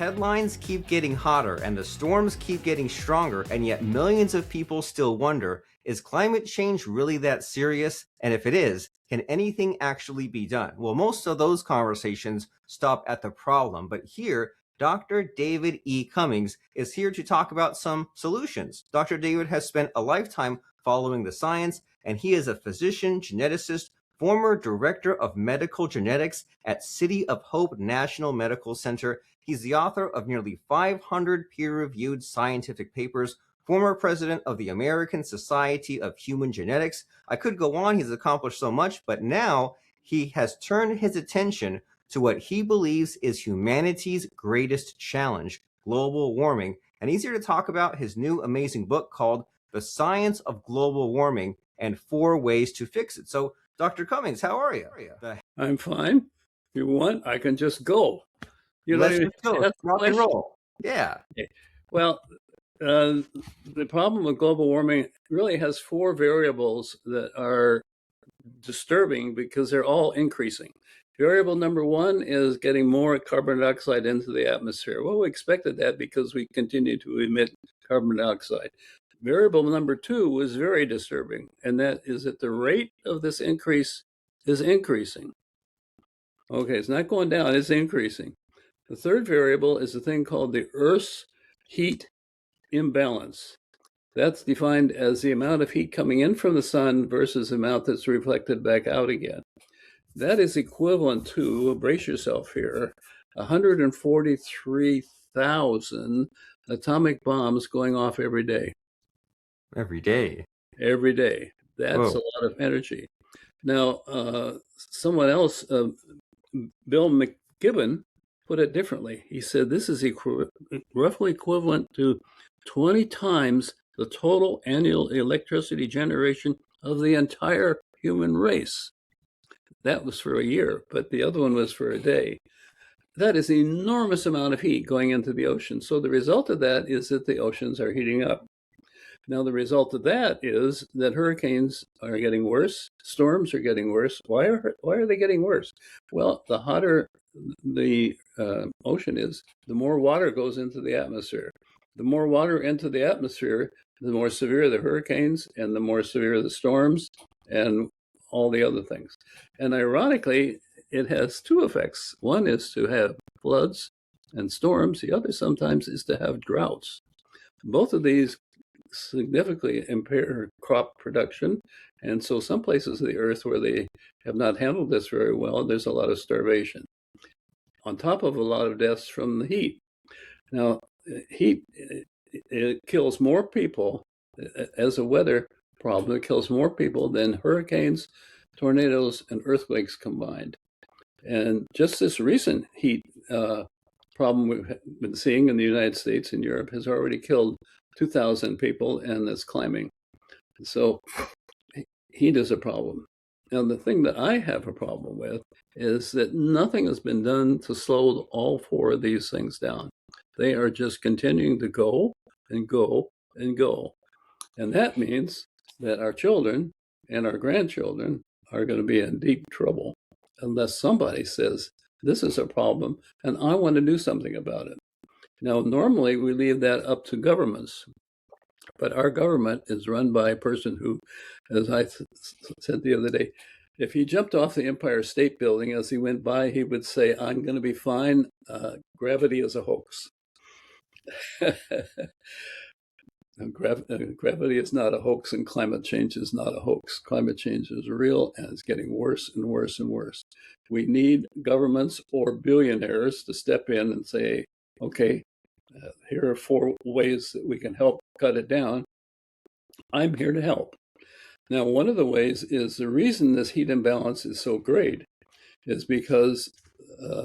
headlines keep getting hotter and the storms keep getting stronger, and yet millions of people still wonder, is climate change really that serious? And if it is, can anything actually be done? Well, most of those conversations stop at the problem, but here, Dr. David E. Cummings is here to talk about some solutions. Dr. David has spent a lifetime following the science, and he is a physician, geneticist, former director of medical genetics at City of Hope National Medical Center. He's the author of nearly 500 peer-reviewed scientific papers, former president of the American Society of Human Genetics. I could go on, he's accomplished so much, but now he has turned his attention to what he believes is humanity's greatest challenge, global warming. And he's here to talk about his new amazing book called The Science of Global Warming and 4 Ways to Fix It. So, Dr. Cummings, how are you? I'm fine. If you want, I can just go. Let's just go. Rock and roll. Yeah. Okay. Well, the problem with global warming really has 4 variables that are disturbing because they're all increasing. Variable number 1 is getting more carbon dioxide into the atmosphere. Well, we expected that because we continue to emit carbon dioxide. Variable number 2 was very disturbing, and that is that the rate of this increase is increasing. Okay, it's not going down, it's increasing. The third variable is a thing called the Earth's heat imbalance. That's defined as the amount of heat coming in from the sun versus the amount that's reflected back out again. That is equivalent to, brace yourself here, 143,000 atomic bombs going off every day. Every day. Every day. That's a lot of energy. Now, someone else, Bill McKibben, put it differently. He said this is roughly equivalent to 20 times the total annual electricity generation of the entire human race. That was for a year, but the other one was for a day. That is an enormous amount of heat going into the ocean. So the result of that is that the oceans are heating up. Now, the result of that is that hurricanes are getting worse, storms are getting worse. Why are they getting worse? Well, the hotter the ocean is, the more water goes into the atmosphere. The more water into the atmosphere, the more severe the hurricanes and the more severe the storms and all the other things. And ironically, it has 2 effects. One is to have floods and storms. The other sometimes is to have droughts. Both of these significantly impair crop production. And so some places of the earth where they have not handled this very well, there's a lot of starvation, on top of a lot of deaths from the heat. Now, heat, it kills more people as a weather problem. It kills more people than hurricanes, tornadoes, and earthquakes combined. And just this recent heat problem we've been seeing in the United States and Europe has already killed 2,000 people, and it's climbing. So heat is a problem. Now, the thing that I have a problem with is that nothing has been done to slow all 4 of these things down. They are just continuing to go and go and go. And that means that our children and our grandchildren are going to be in deep trouble unless somebody says, this is a problem and I want to do something about it. Now, normally we leave that up to governments, but our government is run by a person who, as I said the other day, if he jumped off the Empire State Building as he went by, he would say, I'm going to be fine. Gravity is a hoax. Gravity is not a hoax, and climate change is not a hoax. Climate change is real, and it's getting worse and worse and worse. We need governments or billionaires to step in and say, okay, here are 4 ways that we can help cut it down. I'm here to help. Now, one of the ways is the reason this heat imbalance is so great is because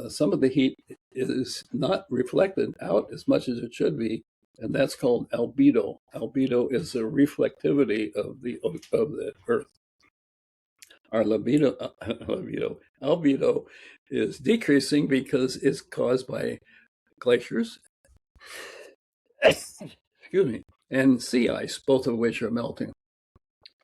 some of the heat is not reflected out as much as it should be, and that's called albedo. Albedo is the reflectivity of the Earth. Our albedo is decreasing because it's caused by glaciers, excuse me, and sea ice, both of which are melting.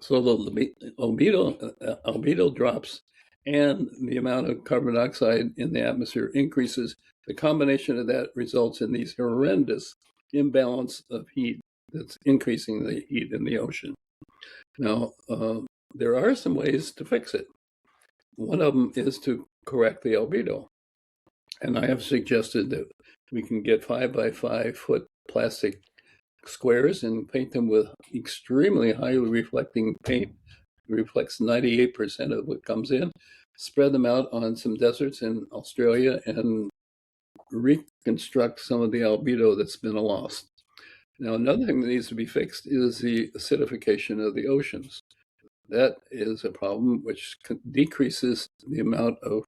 So the albedo drops, and the amount of carbon dioxide in the atmosphere increases The combination of that results in these horrendous imbalance of heat that's increasing the heat in the ocean. Now, there are some ways to fix it. One of them is to correct the albedo. And I have suggested that we can get 5 by 5 foot plastic squares and paint them with extremely highly reflecting paint. It reflects 98% of what comes in. Spread them out on some deserts in Australia and reconstruct some of the albedo that's been lost. Now, another thing that needs to be fixed is the acidification of the oceans. That is a problem which decreases the amount of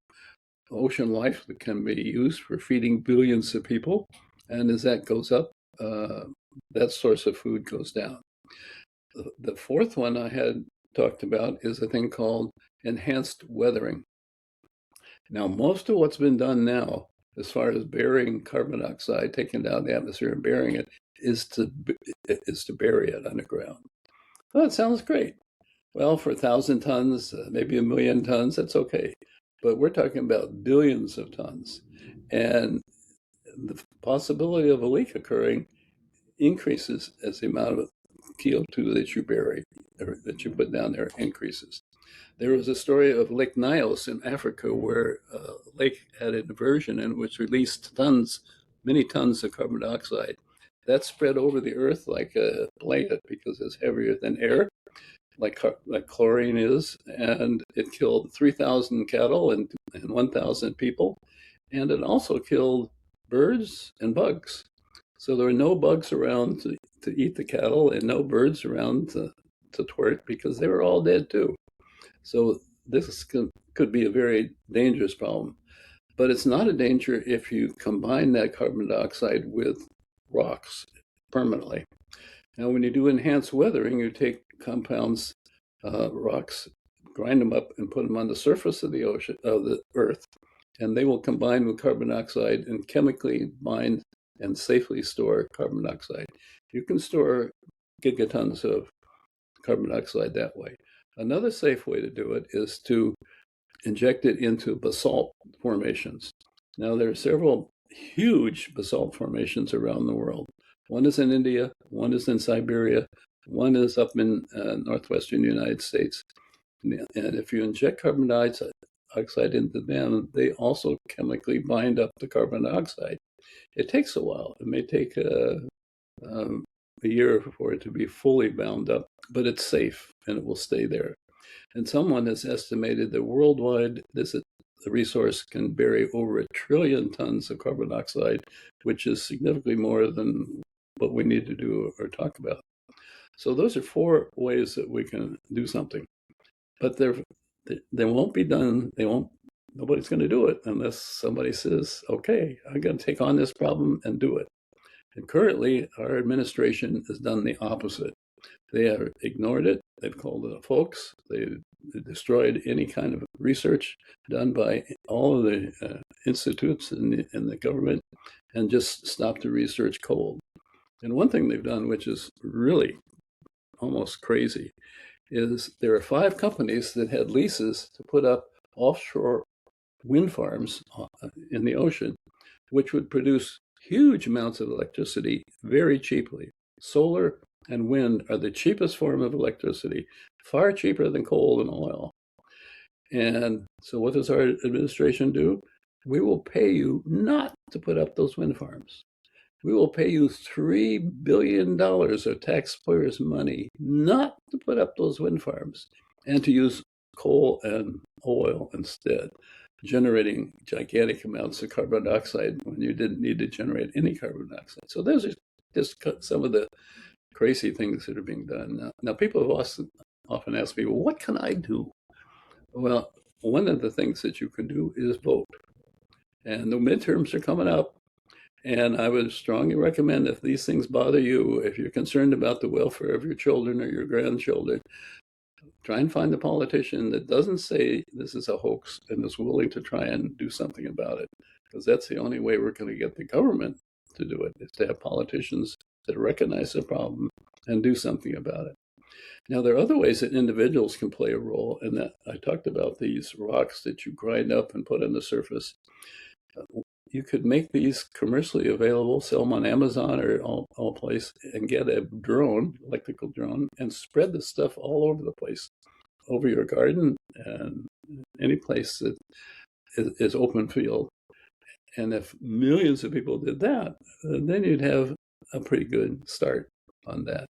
ocean life that can be used for feeding billions of people. And as that goes up, that source of food goes down. The fourth one I had talked about is a thing called enhanced weathering. Now, most of what's been done now, as far as burying carbon dioxide, taking down the atmosphere and burying it, is to bury it underground. Well, that sounds great. Well, for 1,000 tons, maybe 1,000,000 tons, that's okay. But we're talking about billions of tons. And the possibility of a leak occurring increases as the amount of CO2 that you bury, or that you put down there, increases. There was a story of Lake Nyos in Africa where a lake had an diversion and which released many tons of carbon dioxide. That spread over the earth like a blanket because it's heavier than air, like chlorine is, and it killed 3,000 cattle and 1,000 people, and it also killed birds and bugs. So there were no bugs around to eat the cattle and no birds around to twerk because they were all dead too. So this could be a very dangerous problem. But it's not a danger if you combine that carbon dioxide with rocks permanently. Now, when you do enhanced weathering, you take compounds, rocks, grind them up and put them on the surface of the ocean, of the earth, and they will combine with carbon dioxide and chemically bind and safely store carbon dioxide. You can store gigatons of carbon dioxide that way. Another safe way to do it is to inject it into basalt formations. Now, there are several huge basalt formations around the world. One is in India, one is in Siberia, one is up in northwestern United States. And if you inject carbon dioxide into them, they also chemically bind up the carbon dioxide. It takes a while. It may take a year for it to be fully bound up, but it's safe and it will stay there. And someone has estimated that worldwide, the resource can bury over 1 trillion tons of carbon dioxide, which is significantly more than what we need to do or talk about. So those are 4 ways that we can do something. But they won't be done. Nobody's going to do it unless somebody says, okay, I'm going to take on this problem and do it. And currently, our administration has done the opposite. They have ignored it. They've called it a hoax. They destroyed any kind of research done by all of the institutes in the government and just stopped the research cold. And one thing they've done, which is really almost crazy, is there are 5 companies that had leases to put up offshore wind farms in the ocean, which would produce huge amounts of electricity very cheaply. Solar and wind are the cheapest form of electricity, far cheaper than coal and oil. And so what does our administration do? We will pay you not to put up those wind farms. We will pay you $3 billion of taxpayers' money not to put up those wind farms and to use coal and oil instead, generating gigantic amounts of carbon dioxide when you didn't need to generate any carbon dioxide. So those are just some of the crazy things that are being done. Now people have often asked me, well, what can I do? Well, one of the things that you can do is vote. And the midterms are coming up. And I would strongly recommend, if these things bother you, if you're concerned about the welfare of your children or your grandchildren, try and find a politician that doesn't say this is a hoax and is willing to try and do something about it. Because that's the only way we're going to get the government to do it, is to have politicians that recognize the problem and do something about it. Now, there are other ways that individuals can play a role, and that I talked about these rocks that you grind up and put on the surface. you could make these commercially available, sell them on Amazon or all place, and get a drone, electrical drone, and spread the stuff all over the place, over your garden and any place that is open field. And if millions of people did that, then you'd have a pretty good start on that.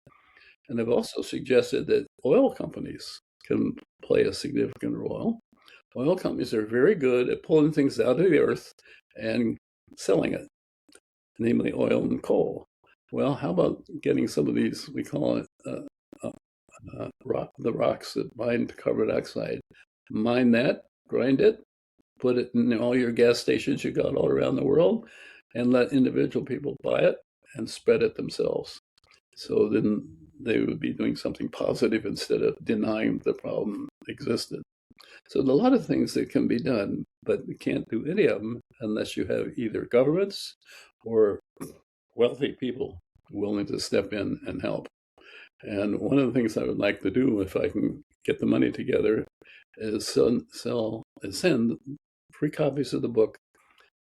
And I've also suggested that oil companies can play a significant role. Oil companies are very good at pulling things out of the earth and selling it, namely oil and coal. Well, how about getting some of these, we call it the rocks that bind carbon dioxide, mine that, grind it, put it in all your gas stations you got all around the world, and let individual people buy it and spread it themselves. So then they would be doing something positive instead of denying the problem existed. So there's a lot of things that can be done, but you can't do any of them unless you have either governments or wealthy people willing to step in and help. And one of the things I would like to do, if I can get the money together, is send free copies of the book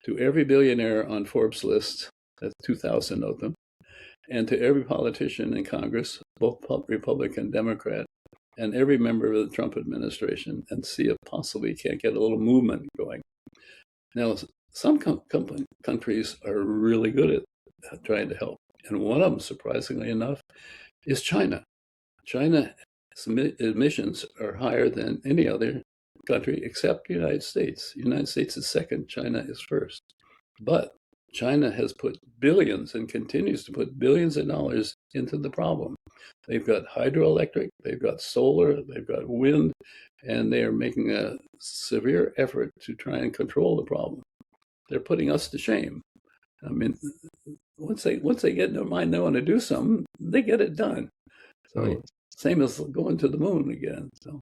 to every billionaire on Forbes' list, that's 2,000 of them, and to every politician in Congress, both Republican and Democrat, and every member of the Trump administration, and see if possibly we can't get a little movement going. Now, some countries are really good at trying to help, and one of them, surprisingly enough, is China. China's emissions are higher than any other country except the United States. The United States is second, China is first. But China has put billions and continues to put billions of dollars into the problem. They've got hydroelectric, they've got solar, they've got wind, and they are making a severe effort to try and control the problem. They're putting us to shame. I mean, once they get in their mind they want to do something, they get it done. So right. Same as going to the moon again. So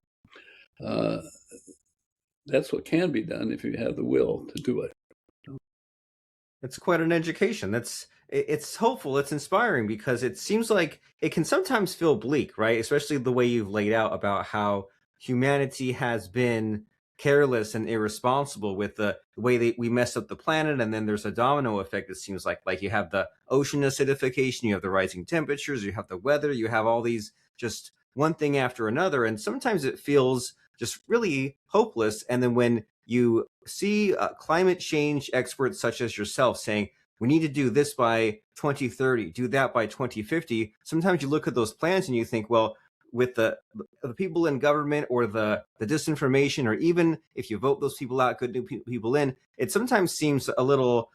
that's what can be done if you have the will to do it. It's quite an education. It's hopeful, it's inspiring, because it seems like it can sometimes feel bleak, right? Especially the way you've laid out about how humanity has been careless and irresponsible with the way that we messed up the planet, and then there's a domino effect. It seems like you have the ocean acidification, you have the rising temperatures, you have the weather, you have all these just one thing after another, and sometimes it feels just really hopeless. And then when you see climate change experts such as yourself saying, we need to do this by 2030, do that by 2050, sometimes you look at those plans and you think, well, with the people in government or the disinformation, or even if you vote those people out, good new people in, it sometimes seems a little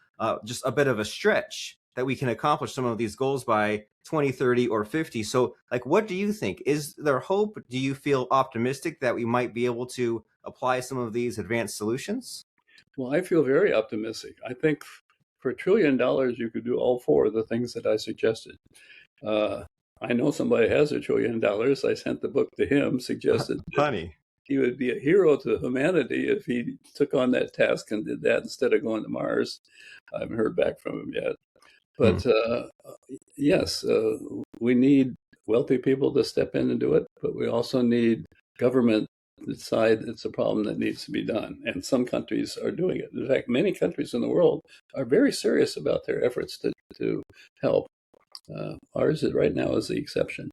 just a bit of a stretch that we can accomplish some of these goals by 2030 or 50. So what do you think? Is there hope? Do you feel optimistic that we might be able to apply some of these advanced solutions? Well, I feel very optimistic. I think for $1 trillion, you could do all four of the things that I suggested. I know somebody has $1 trillion. I sent the book to him, suggested that he would be a hero to humanity if he took on that task and did that instead of going to Mars. I haven't heard back from him yet. But yes, we need wealthy people to step in and do it, but we also need government to decide it's a problem that needs to be done. And some countries are doing it. In fact, many countries in the world are very serious about their efforts to help. Ours right now is the exception.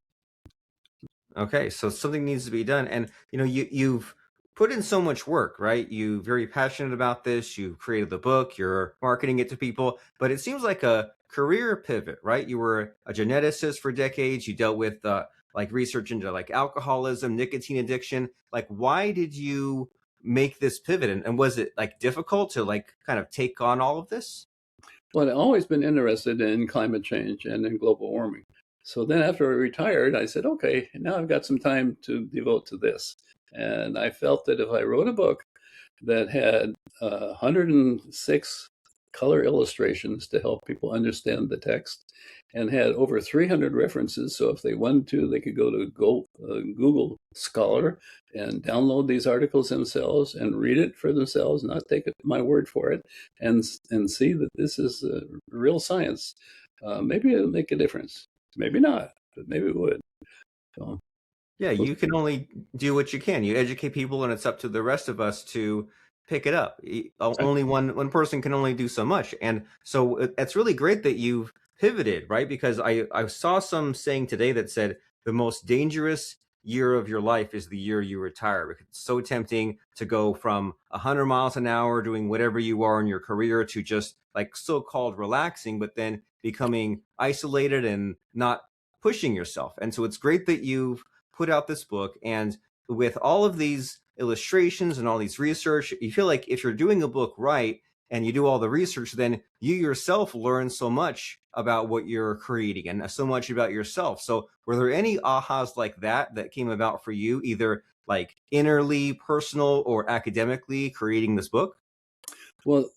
Okay, so something needs to be done. And you've put in so much work, right? You're very passionate about this. You created the book, you're marketing it to people, but it seems like a career pivot, right? You were a geneticist for decades. You dealt with research into alcoholism, nicotine addiction. Why did you make this pivot? And was it difficult to kind of take on all of this? Well, I've always been interested in climate change and in global warming. So then after I retired, I said, okay, now I've got some time to devote to this. And I felt that if I wrote a book that had 106 color illustrations to help people understand the text, and had over 300 references, so if they wanted to, they could go to Google Scholar and download these articles themselves and read it for themselves, not take my word for it, and see that this is real science. Maybe it'll make a difference. Maybe not, but maybe it would. So, yeah, you can only do what you can. You educate people, and it's up to the rest of us to pick it up. Only one person can only do so much. And so it's really great that you've pivoted, right? Because I saw some saying today that said the most dangerous year of your life is the year you retire, because it's so tempting to go from 100 miles an hour doing whatever you are in your career to just like so-called relaxing, but then becoming isolated and not pushing yourself. And so it's great that you've put out this book, and with all of these illustrations and all these research, you feel like if you're doing a book right and you do all the research, then you yourself learn so much about what you're creating and so much about yourself. So were there any ahas like that came about for you, either like innerly, personal, or academically creating this book? Well,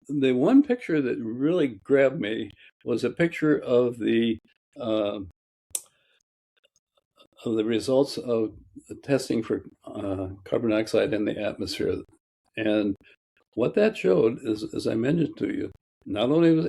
the one picture that really grabbed me was a picture of the results of testing for carbon dioxide in the atmosphere. And what that showed is, as I mentioned to you, not only was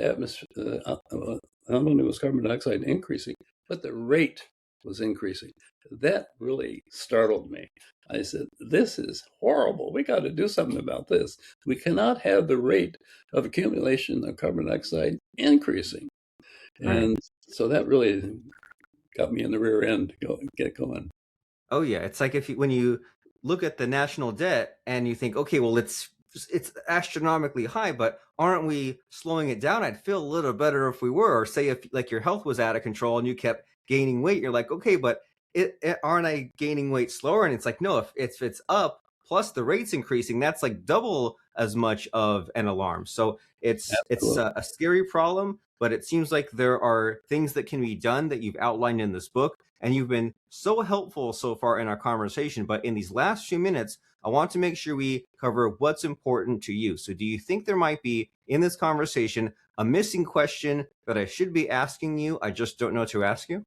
carbon dioxide increasing, but the rate was increasing. That really startled me. I said, this is horrible. We got to do something about this. We cannot have the rate of accumulation of carbon dioxide increasing. Right. And so that really got me in the rear end to get going. Oh yeah, it's like when you look at the national debt and you think, okay, well, it's astronomically high, but aren't we slowing it down? I'd feel a little better if we were. Or say if like your health was out of control and you kept gaining weight, you're like, okay, but aren't I gaining weight slower? And it's like, no, if it's up plus the rate's increasing, that's like double as much of an alarm. So it's a scary problem, but it seems like there are things that can be done that you've outlined in this book, and you've been so helpful so far in our conversation. But in these last few minutes, I want to make sure we cover what's important to you. So do you think there might be in this conversation a missing question that I should be asking you, I just don't know to ask you?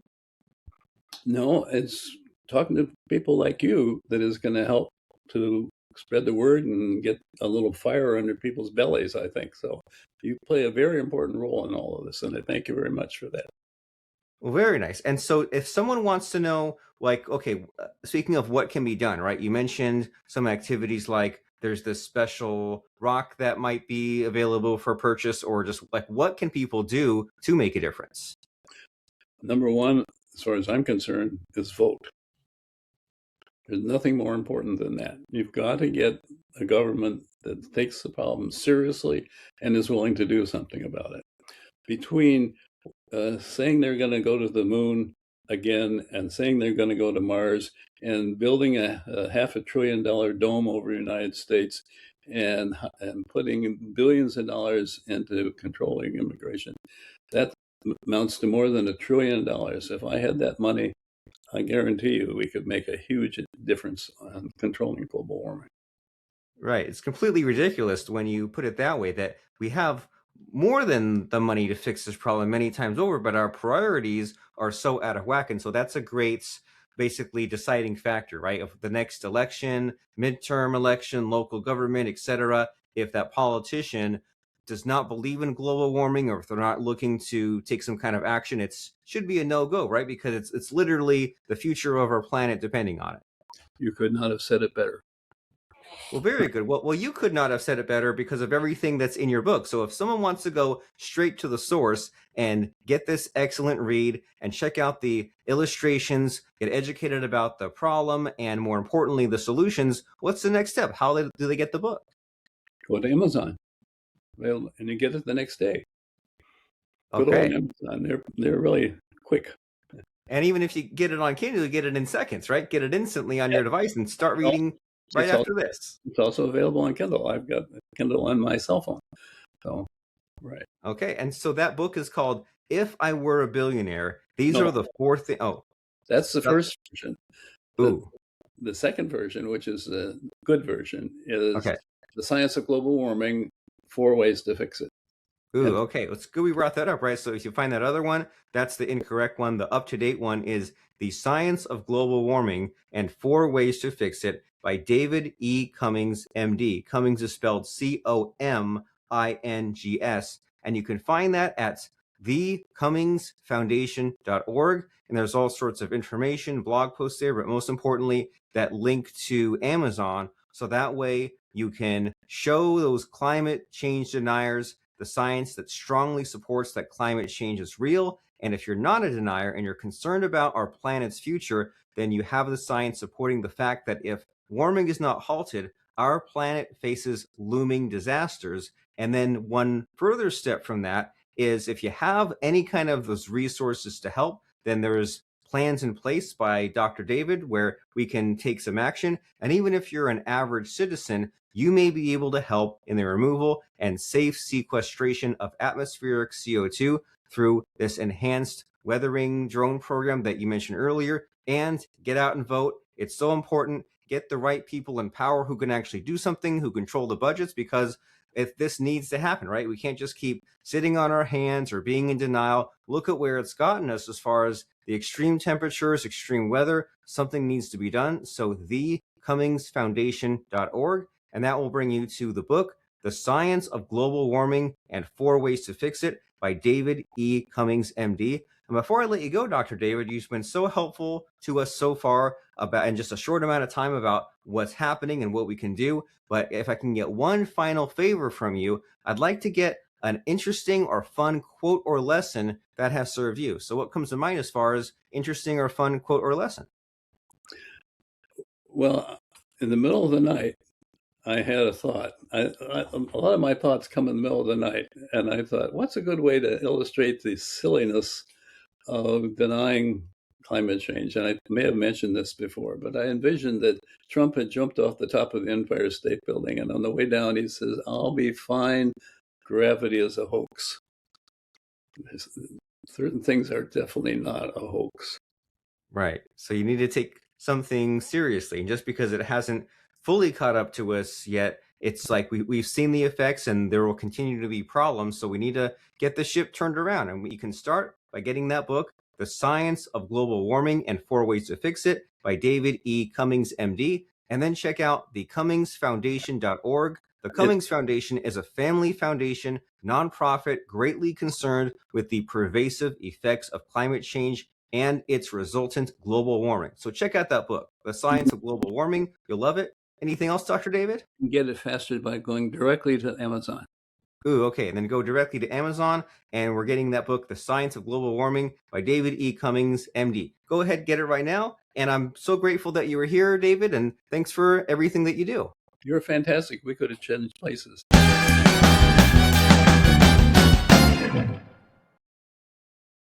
No, it's talking to people like you that is going to help to spread the word and get a little fire under people's bellies, I think. So you play a very important role in all of this, and I thank you very much for that. Well, very nice. And so if someone wants to know, like, okay, speaking of what can be done, right? You mentioned some activities like there's this special rock that might be available for purchase, or just like what can people do to make a difference? Number one, as far as I'm concerned, is vote. There's nothing more important than that. You've got to get a government that takes the problem seriously and is willing to do something about it. Between saying they're going to go to the moon again and saying they're going to go to Mars and building a $500 billion dome over the United States and putting billions of dollars into controlling immigration, that amounts to more than $1 trillion. If I had that money, I guarantee you we could make a huge difference on controlling global warming. Right. It's completely ridiculous when you put it that way, that we have more than the money to fix this problem many times over, but our priorities are so out of whack. And so that's a great, basically deciding factor, right? Of the next election, midterm election, local government, etc. If that politician does not believe in global warming, or if they're not looking to take some kind of action, it's should be a no-go, right? Because it's literally the future of our planet depending on it. You could not have said it better. Well, very good. Well, you could not have said it better because of everything that's in your book. So if someone wants to go straight to the source and get this excellent read and check out the illustrations, get educated about the problem, and more importantly, the solutions, what's the next step? How do they get the book? Go to Amazon, and you get it the next day. Good Okay. old Amazon. They're really quick. And even if you get it on Kindle, you get it in seconds, right? Get it instantly on your device and start reading right after this. It's also available on Kindle. I've got Kindle on my cell phone. So, right. Okay. And so that book is called If I Were a Billionaire. These are the four things. Oh, that's the first version. Ooh. The second version, which is the good version, is okay. The Science of Global Warming, 4 Ways to Fix It. Ooh, okay. Let's go. We brought that up, right? So if you find that other one, that's the incorrect one. The up-to-date one is The Science of Global Warming and 4 Ways to Fix It by David E. Cummings, MD. Cummings is spelled Comings. And you can find that at thecummingsfoundation.org. And there's all sorts of information, blog posts there, but most importantly, that link to Amazon. So that way You can show those climate change deniers the science that strongly supports that climate change is real. And if you're not a denier and you're concerned about our planet's future, then you have the science supporting the fact that if warming is not halted, our planet faces looming disasters. And then one further step from that is if you have any kind of those resources to help, then there's plans in place by Dr. David where we can take some action. And even if you're an average citizen, you may be able to help in the removal and safe sequestration of atmospheric CO2 through this enhanced weathering drone program that you mentioned earlier. And get out and vote. It's so important. Get the right people in power who can actually do something, who control the budgets, because if this needs to happen, right? We can't just keep sitting on our hands or being in denial. Look at where it's gotten us as far as the extreme temperatures, extreme weather. Something needs to be done. So thecummingsfoundation.org, and that will bring you to the book, The Science of Global Warming and 4 Ways to Fix It by David E. Cummings, MD. And before I let you go, Dr. David, you've been so helpful to us so far about in just a short amount of time about what's happening and what we can do. But if I can get one final favor from you, I'd like to get an interesting or fun quote or lesson that has served you. So what comes to mind as far as interesting or fun quote or lesson? Well, in the middle of the night, I had a thought. A lot of my thoughts come in the middle of the night. And I thought, what's a good way to illustrate the silliness of denying climate change? And I may have mentioned this before, but I envisioned that Trump had jumped off the top of the Empire State Building. And on the way down, he says, I'll be fine. Gravity is a hoax. Certain things are definitely not a hoax. Right. So you need to take something seriously. And just because it hasn't fully caught up to us yet, it's like we've seen the effects and there will continue to be problems. So we need to get the ship turned around. And you can start by getting that book, The Science of Global Warming and 4 Ways to Fix It by David E. Cummings, MD. And then check out thecummingsfoundation.org. The Cummings Foundation is a family foundation, nonprofit, greatly concerned with the pervasive effects of climate change and its resultant global warming. So check out that book, The Science of Global Warming. You'll love it. Anything else, Dr. David? You can get it faster by going directly to Amazon. Ooh, okay. And then go directly to Amazon, and we're getting that book, The Science of Global Warming by David E. Cummings, MD. Go ahead, get it right now. And I'm so grateful that you were here, David, and thanks for everything that you do. You're fantastic. We could have changed places.